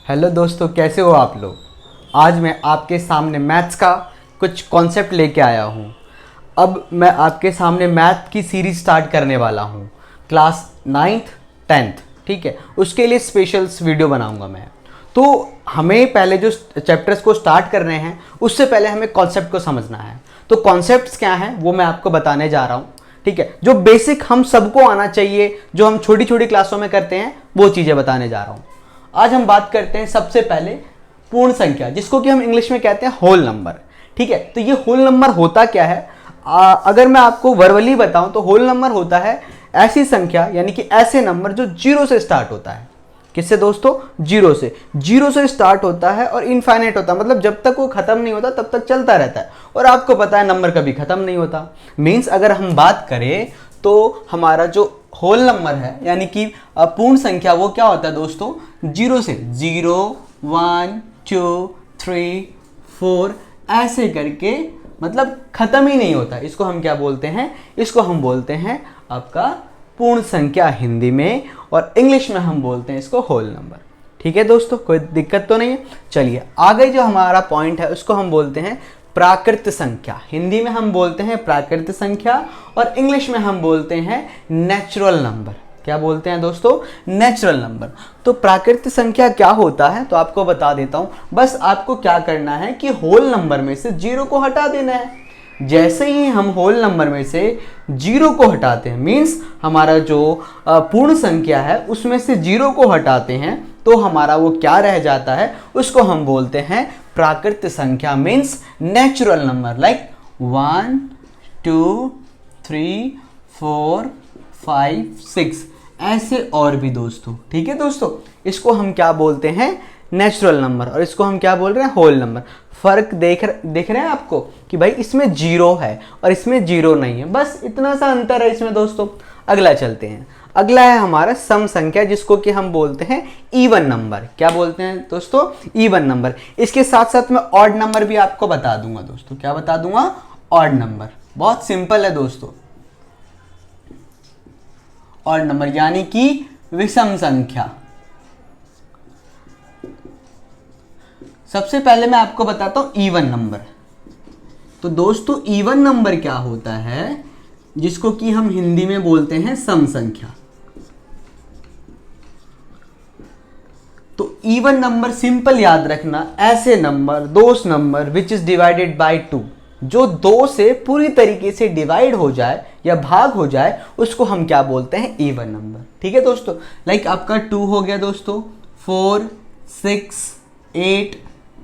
Hello दोस्तों, कैसे हो आप लोग। आज मैं आपके सामने मैथ्स का कुछ कॉन्सेप्ट लेके आया हूँ। अब मैं आपके सामने मैथ की सीरीज स्टार्ट करने वाला हूँ, क्लास 9th 10th। ठीक है, उसके लिए स्पेशल वीडियो बनाऊँगा मैं। तो हमें पहले जो चैप्टर्स को स्टार्ट करने हैं उससे पहले हमें कॉन्सेप्ट को समझना है। तो कॉन्सेप्ट्स क्या हैं वो मैं आपको बताने जा रहा हूँ। ठीक है, जो बेसिक हम सबको आना चाहिए, जो हम छोटी छोटी क्लासों में करते हैं, वो चीज़ें बताने जा रहा हूँ। आज हम बात करते हैं सबसे पहले पूर्ण संख्या, जिसको कि हम इंग्लिश में कहते हैं होल नंबर। ठीक है, तो ये होल नंबर होता क्या है, अगर मैं आपको वर्बली बताऊं तो होल नंबर होता है ऐसी संख्या, यानी कि ऐसे नंबर जो जीरो से स्टार्ट होता है। किससे दोस्तों? जीरो से स्टार्ट होता है और इनफाइनाइट होता है, मतलब जब तक वो खत्म नहीं होता तब तक चलता रहता है। और आपको पता है नंबर कभी खत्म नहीं होता। मीन्स अगर हम बात करें तो हमारा जो होल नंबर है, यानी कि पूर्ण संख्या, वो क्या होता है दोस्तों? जीरो से 0 1 2 3 4 ऐसे करके, मतलब खत्म ही नहीं होता। इसको हम क्या बोलते हैं? इसको हम बोलते हैं आपका पूर्ण संख्या हिंदी में, और इंग्लिश में हम बोलते हैं इसको होल नंबर। ठीक है दोस्तों, कोई दिक्कत तो नहीं है। चलिए आगे जो हमारा पॉइंट है उसको हम बोलते हैं प्राकृत संख्या। हिंदी में हम बोलते हैं प्राकृत संख्या और इंग्लिश में हम बोलते हैं नेचुरल नंबर। क्या बोलते हैं दोस्तों? Natural number. तो प्राकृत संख्या क्या होता है तो आपको बता देता हूं। बस आपको क्या करना है कि होल नंबर में से जीरो को हटा देना है। जैसे ही हम होल नंबर में से जीरो को हटाते हैं, मीन्स हमारा जो पूर्ण संख्या है उसमें से जीरो को हटाते हैं, तो हमारा वो क्या रह जाता है, उसको हम बोलते हैं प्राकृत संख्या, मीन्स नेचुरल नंबर। लाइक 1 2 3 4 5 6 ऐसे और भी दोस्तों। ठीक है दोस्तों, इसको हम क्या बोलते हैं? नेचुरल नंबर, और इसको हम क्या बोल रहे हैं? Whole number. फर्क देख रहे हैं आपको कि भाई इसमें जीरो है और इसमें जीरो नहीं है, बस इतना सा अंतर है इसमें दोस्तों। अगला चलते हैं। अगला है हमारा सम संख्या, जिसको कि हम बोलते हैं इवन नंबर। क्या बोलते हैं दोस्तों? Even number. इसके साथ साथ मैं ऑड नंबर भी आपको बता दूंगा दोस्तों। क्या बता दूंगा? Odd number. बहुत सिंपल है दोस्तों। ऑड नंबर यानी कि विषम संख्या। सबसे पहले मैं आपको बताता हूं इवन नंबर। तो दोस्तों इवन नंबर क्या होता है, जिसको कि हम हिंदी में बोलते हैं सम संख्या। तो इवन नंबर सिंपल याद रखना, ऐसे number, those number which is divided by 2, जो 2 से पूरी तरीके से डिवाइड हो जाए या भाग हो जाए, उसको हम क्या बोलते हैं? Even number. ठीक है दोस्तों, लाइक आपका 2 हो गया दोस्तों, 4 6 8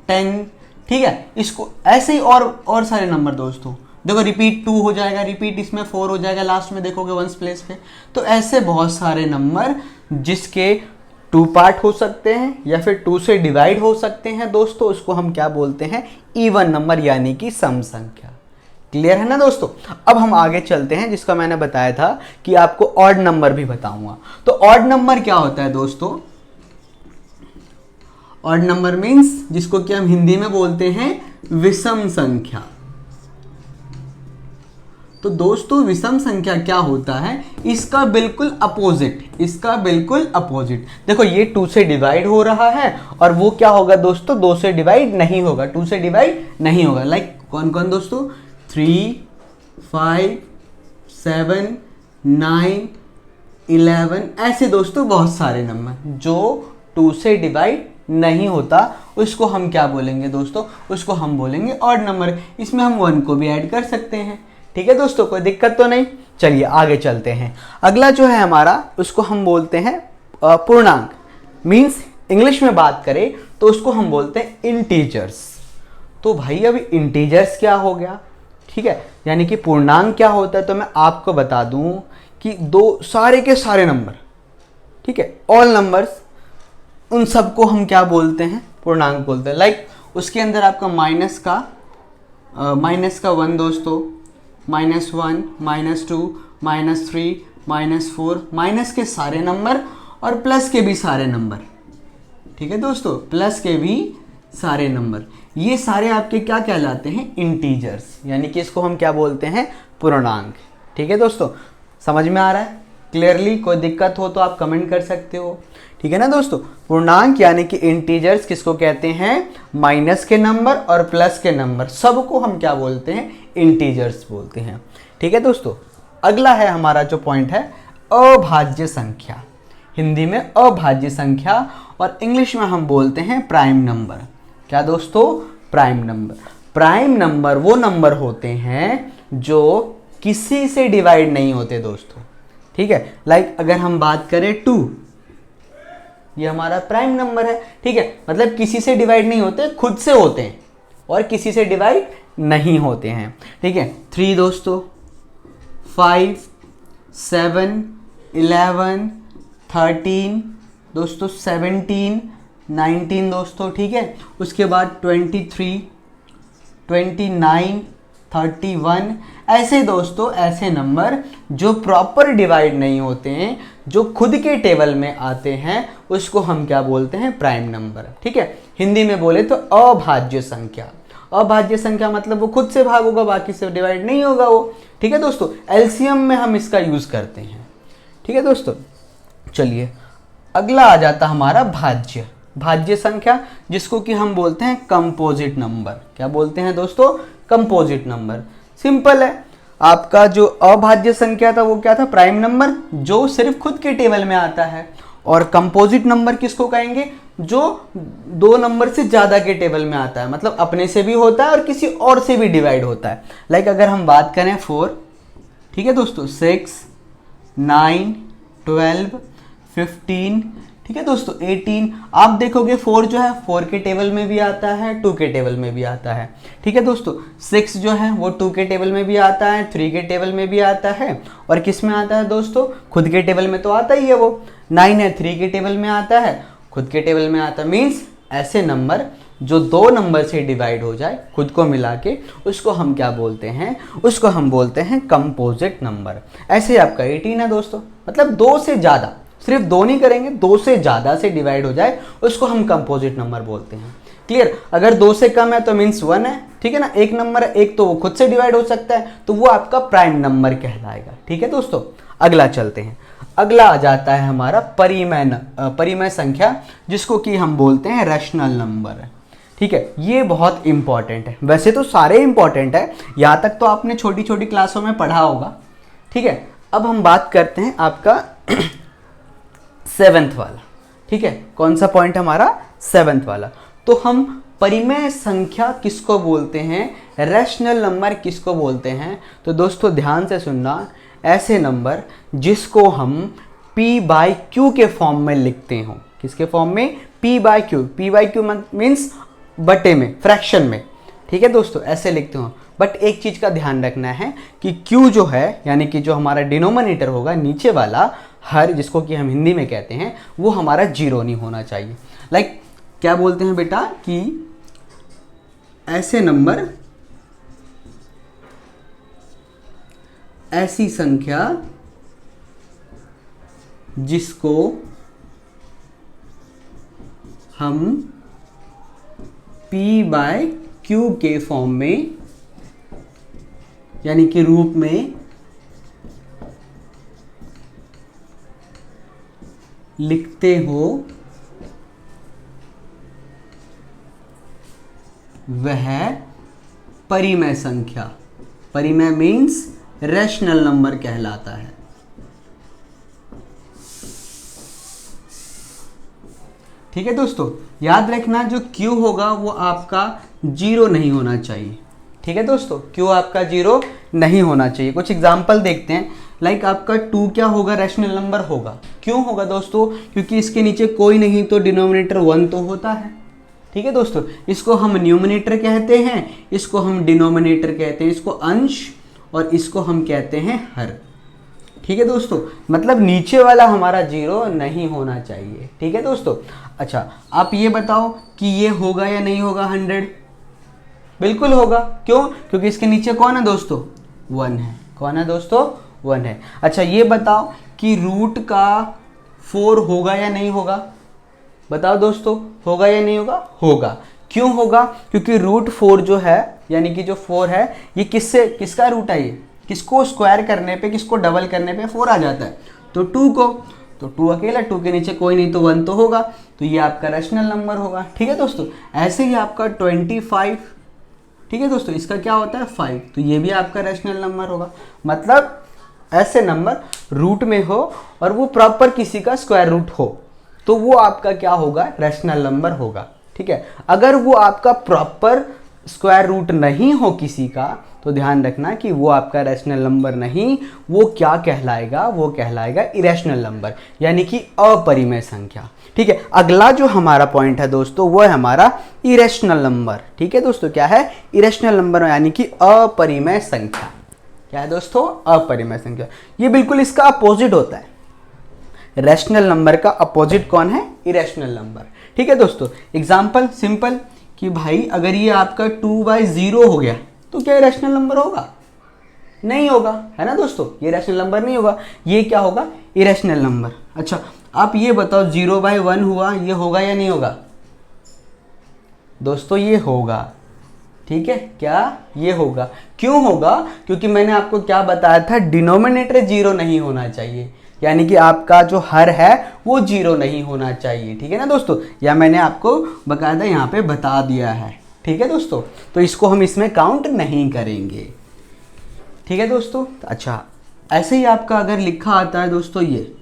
10। ठीक है, इसको ऐसे ही और सारे नंबर दोस्तों। देखो रिपीट 2 हो जाएगा, रिपीट इसमें 4 हो जाएगा, लास्ट में देखोगे वंस प्लेस पे। तो ऐसे बहुत सारे नंबर जिसके 2 पार्ट हो सकते हैं या फिर 2 से डिवाइड हो सकते हैं दोस्तों, उसको हम क्या बोलते हैं? इवन नंबर, यानी कि सम संख्या। क्लियर है ना दोस्तों? अब हम आगे चलते हैं, जिसका मैंने बताया था कि आपको ऑड नंबर भी बताऊंगा। तो ऑड नंबर क्या होता है दोस्तों? ऑड नंबर मीन्स जिसको कि हम हिंदी में बोलते हैं विषम संख्या। तो दोस्तों विषम संख्या क्या होता है? इसका बिल्कुल अपोजिट, इसका बिल्कुल अपोजिट। देखो ये 2 से डिवाइड हो रहा है और वो क्या होगा दोस्तों? 2 से डिवाइड नहीं होगा, 2 से डिवाइड नहीं होगा। लाइक कौन कौन दोस्तों? 3 5 7 9 11 ऐसे दोस्तों बहुत सारे नंबर जो 2 से डिवाइड नहीं होता, उसको हम क्या बोलेंगे दोस्तों? उसको हम बोलेंगे ऑड नंबर। इसमें हम 1 को भी ऐड कर सकते हैं। ठीक है दोस्तों, कोई दिक्कत तो नहीं। चलिए आगे चलते हैं। अगला जो है हमारा, उसको हम बोलते हैं पूर्णांक। मीन्स इंग्लिश में बात करें तो उसको हम बोलते हैं इंटीजर्स। तो भाई अभी इंटीजर्स क्या हो गया? ठीक है, यानी कि पूर्णांक क्या होता है, तो मैं आपको बता दूं कि सारे के सारे नंबर, ठीक है, ऑल नंबर्स, उन सबको हम क्या बोलते हैं? पूर्णांक बोलते हैं। लाइक उसके अंदर आपका माइनस का 1 दोस्तों, -1 -2 -3 -4, माइनस के सारे नंबर और प्लस के भी सारे नंबर। ठीक है दोस्तों, प्लस के भी सारे नंबर, ये सारे आपके क्या कहलाते हैं? इंटीजर्स, यानी कि इसको हम क्या बोलते हैं? पूर्णांक। ठीक है दोस्तों, समझ में आ रहा है? क्लियरली कोई दिक्कत हो तो आप कमेंट कर सकते हो, ठीक है ना दोस्तों। पूर्णांक यानी कि इंटीजर्स किसको कहते हैं, माइनस के नंबर और प्लस के नंबर सबको हम क्या बोलते हैं, इंटीजर्स बोलते हैं, ठीक है दोस्तों। अगला है हमारा जो पॉइंट है अभाज्य संख्या, हिंदी में अभाज्य संख्या और इंग्लिश में हम बोलते हैं प्राइम नंबर। क्या दोस्तों, प्राइम नंबर। प्राइम नंबर वो नंबर होते हैं जो किसी से डिवाइड नहीं होते दोस्तों, ठीक है। लाइक अगर हम बात करें 2, ये हमारा प्राइम नंबर है, ठीक है। मतलब किसी से डिवाइड नहीं होते, खुद से होते हैं और किसी से डिवाइड नहीं होते हैं, ठीक है। 3 दोस्तों, 5, 7, 11, 13 दोस्तों, 17, 19 दोस्तों, ठीक है। उसके बाद 23, 29, 31 ऐसे दोस्तों, ऐसे नंबर जो प्रॉपर डिवाइड नहीं होते हैं, जो खुद के टेबल में आते हैं, उसको हम क्या बोलते हैं, प्राइम नंबर, ठीक है। हिंदी में बोले तो अभाज्य संख्या। अभाज्य संख्या मतलब वो खुद से भाग होगा, बाकी से डिवाइड नहीं होगा वो, ठीक है दोस्तों। एलसीएम में हम इसका यूज करते हैं, ठीक है दोस्तों। चलिए अगला आ जाता हमारा भाज्य, भाज्य संख्या जिसको कि हम बोलते हैं कंपोजिट नंबर। क्या बोलते हैं दोस्तों, कंपोजिट नंबर। सिंपल है, आपका जो अभाज्य संख्या था वो क्या था, प्राइम नंबर जो सिर्फ खुद के टेबल में आता है, और कंपोजिट नंबर किसको कहेंगे, जो 2 नंबर से ज़्यादा के टेबल में आता है, मतलब अपने से भी होता है और किसी और से भी डिवाइड होता है। लाइक अगर हम बात करें 4, ठीक है दोस्तों, 6, 9, 12, 15, ठीक है दोस्तों, 18। आप देखोगे 4 जो है 4 के टेबल में भी आता है, 2 के टेबल में भी आता है, ठीक है दोस्तों। 6 जो है वो 2 के टेबल में भी आता है, 3 के टेबल में भी आता है, और किस में आता है दोस्तों, खुद के टेबल में तो आता ही है वो। 9 है 3 के टेबल में आता है, खुद के टेबल में आता है। मीन्स ऐसे नंबर जो 2 नंबर से डिवाइड हो जाए खुद को मिला के, उसको हम क्या बोलते हैं, उसको हम बोलते हैं कंपोजिट नंबर। ऐसे आपका 18 है दोस्तों, मतलब 2 से ज़्यादा, सिर्फ 2 नहीं करेंगे, 2 से ज़्यादा से डिवाइड हो जाए उसको हम कंपोजिट नंबर बोलते हैं। क्लियर। अगर 2 से कम है तो मीन्स 1 है, ठीक है ना। एक नंबर है, एक तो वो खुद से डिवाइड हो सकता है, तो वो आपका प्राइम नंबर कहलाएगा, ठीक है दोस्तों। अगला चलते हैं, अगला आ जाता है हमारा परिमेय संख्या जिसको कि हम बोलते हैं रैशनल नंबर, ठीक है। ये बहुत इंपॉर्टेंट है, वैसे तो सारे इंपॉर्टेंट है, यहाँ तक तो आपने छोटी छोटी क्लासों में पढ़ा होगा, ठीक है। अब हम बात करते हैं आपका 7th वाला, ठीक है। कौन सा पॉइंट हमारा, 7th वाला। तो हम परिमेय संख्या किसको बोलते हैं, रैशनल नंबर किसको बोलते हैं। तो दोस्तों ध्यान से सुनना, ऐसे नंबर जिसको हम p/q के फॉर्म में लिखते हो। किसके फॉर्म में, p/q। p/q मीन्स बटे में, फ्रैक्शन में, ठीक है दोस्तों, ऐसे लिखते हो। बट एक चीज का ध्यान रखना है कि q जो है, यानी कि जो हमारा डिनोमिनेटर होगा, नीचे वाला हर, जिसको कि हम हिंदी में कहते हैं, वो हमारा 0 नहीं होना चाहिए। लाइक क्या बोलते हैं बेटा, कि ऐसे नंबर, ऐसी संख्या जिसको हम p/q के फॉर्म में, यानी कि रूप में लिखते हो, वह परिमेय संख्या, परिमेय मीन्स रैशनल नंबर कहलाता है। ठीक है दोस्तों, याद रखना जो Q होगा वो आपका 0 नहीं होना चाहिए। ठीक है दोस्तों, Q आपका 0 नहीं होना चाहिए। कुछ एग्जाम्पल देखते हैं। लाइक आपका 2 क्या होगा, रैशनल नंबर होगा। क्यों होगा दोस्तों, क्योंकि इसके नीचे कोई नहीं तो डिनोमिनेटर 1 तो होता है। ठीक है दोस्तों, इसको हम न्यूमिनेटर कहते हैं, इसको हम डिनोमिनेटर कहते हैं, इसको अंश, और इसको हम कहते हैं हर। ठीक है दोस्तों, मतलब नीचे वाला हमारा 0 नहीं होना चाहिए। ठीक है दोस्तों। अच्छा, आप ये बताओ कि ये होगा या नहीं होगा 100? बिल्कुल होगा। क्यों? क्योंकि इसके नीचे कौन है दोस्तों, 1 है। कौन है दोस्तों, 1 है। अच्छा, ये बताओ कि रूट का 4 होगा या नहीं होगा? बताओ दोस्तों, होगा या नहीं होगा? होगा। क्यों होगा? क्योंकि रूट 4 जो है, यानी कि जो 4 है, ये किसका रूट है? ये किसको स्क्वायर करने पे, किसको डबल करने पे 4 आ जाता है। तो 2 को, तो 2 अकेला, 2 के नीचे कोई नहीं तो 1 तो होगा, तो ये आपका रैशनल नंबर होगा। ठीक है दोस्तों, ऐसे ही आपका 25, ठीक है दोस्तों, इसका क्या होता है 5, तो ये भी आपका रैशनल नंबर होगा। मतलब ऐसे नंबर रूट में हो और वो प्रॉपर किसी का स्क्वायर रूट हो तो वो आपका क्या होगा, रैशनल नंबर होगा। ठीक है, अगर वो आपका प्रॉपर स्क्वायर रूट नहीं हो किसी का तो ध्यान रखना कि वो आपका रैशनल नंबर नहीं, वो क्या कहलाएगा, वो कहलाएगा इरेशनल नंबर, यानी कि अपरिमेय संख्या। ठीक है, अगला जो हमारा पॉइंट है दोस्तों वो है हमारा इरेशनल नंबर। ठीक है दोस्तों, क्या है, इरेशनल नंबर यानी कि अपरिमेय संख्या। क्या है दोस्तों, अपरिमेय संख्या। ये बिल्कुल इसका अपोजिट होता है, रैशनल नंबर का अपोजिट कौन है, इरेशनल नंबर। ठीक है दोस्तों, एग्जाम्पल सिंपल कि भाई अगर ये आपका 2/0 हो गया तो क्या इरेशनल नंबर होगा, नहीं होगा, है ना दोस्तों, ये रैशनल नंबर नहीं होगा, ये क्या होगा, इरेशनल नंबर। अच्छा आप ये बताओ 0/1 हुआ, ये होगा या नहीं होगा दोस्तों, ये होगा। ठीक है, क्या ये होगा, क्यों होगा, क्योंकि मैंने आपको क्या बताया था, डिनोमिनेटर 0 नहीं होना चाहिए, यानी कि आपका जो हर है वो 0 नहीं होना चाहिए। ठीक है ना दोस्तों, या मैंने आपको बकायदा यहाँ पे बता दिया है। ठीक है दोस्तों, तो इसको हम इसमें काउंट नहीं करेंगे। ठीक है दोस्तों, अच्छा ऐसे ही आपका अगर लिखा आता है दोस्तों ये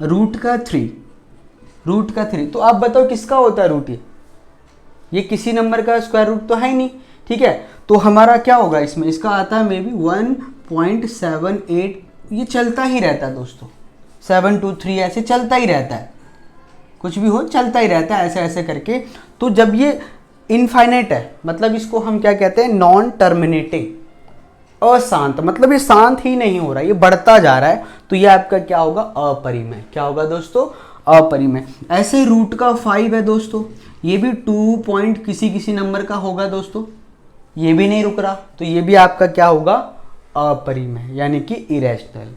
रूट का 3, तो आप बताओ किसका होता है रूट, ये किसी नंबर का स्क्वायर रूट तो है ही नहीं। ठीक है, तो हमारा क्या होगा इसमें, इसका आता है मे बी 1.78, ये चलता ही रहता है दोस्तों, 7 2 3 ऐसे चलता ही रहता है, कुछ भी हो चलता ही रहता है ऐसे ऐसे करके। तो जब ये इनफाइनाइट है मतलब इसको हम क्या कहते हैं, नॉन टर्मिनेटिंग, अशांत, मतलब ये शांत ही नहीं हो रहा, ये बढ़ता जा रहा है, तो ये आपका क्या होगा, अपरिमेय। क्या होगा दोस्तों, अपरिमेय। ऐसे रूट का 5 है दोस्तों, ये भी 2 पॉइंट किसी नंबर का होगा दोस्तों, ये भी नहीं रुक रहा, तो ये भी आपका क्या होगा, अपरिमेय, यानी कि इरेशनल।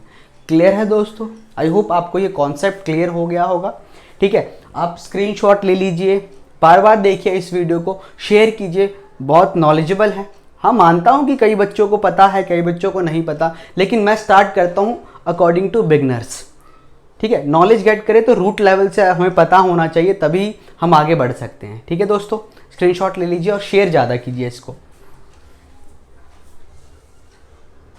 क्लियर है दोस्तों, आई होप आपको ये कॉन्सेप्ट क्लियर हो गया होगा। ठीक है, आप स्क्रीनशॉट ले लीजिए, बार बार देखिए इस वीडियो को, शेयर कीजिए, बहुत नॉलेजेबल है। हाँ मानता हूँ कि कई बच्चों को पता है, कई बच्चों को नहीं पता, लेकिन मैं स्टार्ट करता हूँ अकॉर्डिंग टू बिगनर्स। ठीक है, नॉलेज गेट करें तो रूट लेवल से हमें पता होना चाहिए, तभी हम आगे बढ़ सकते हैं। ठीक है दोस्तों, स्क्रीनशॉट ले लीजिए और शेयर ज़्यादा कीजिए इसको।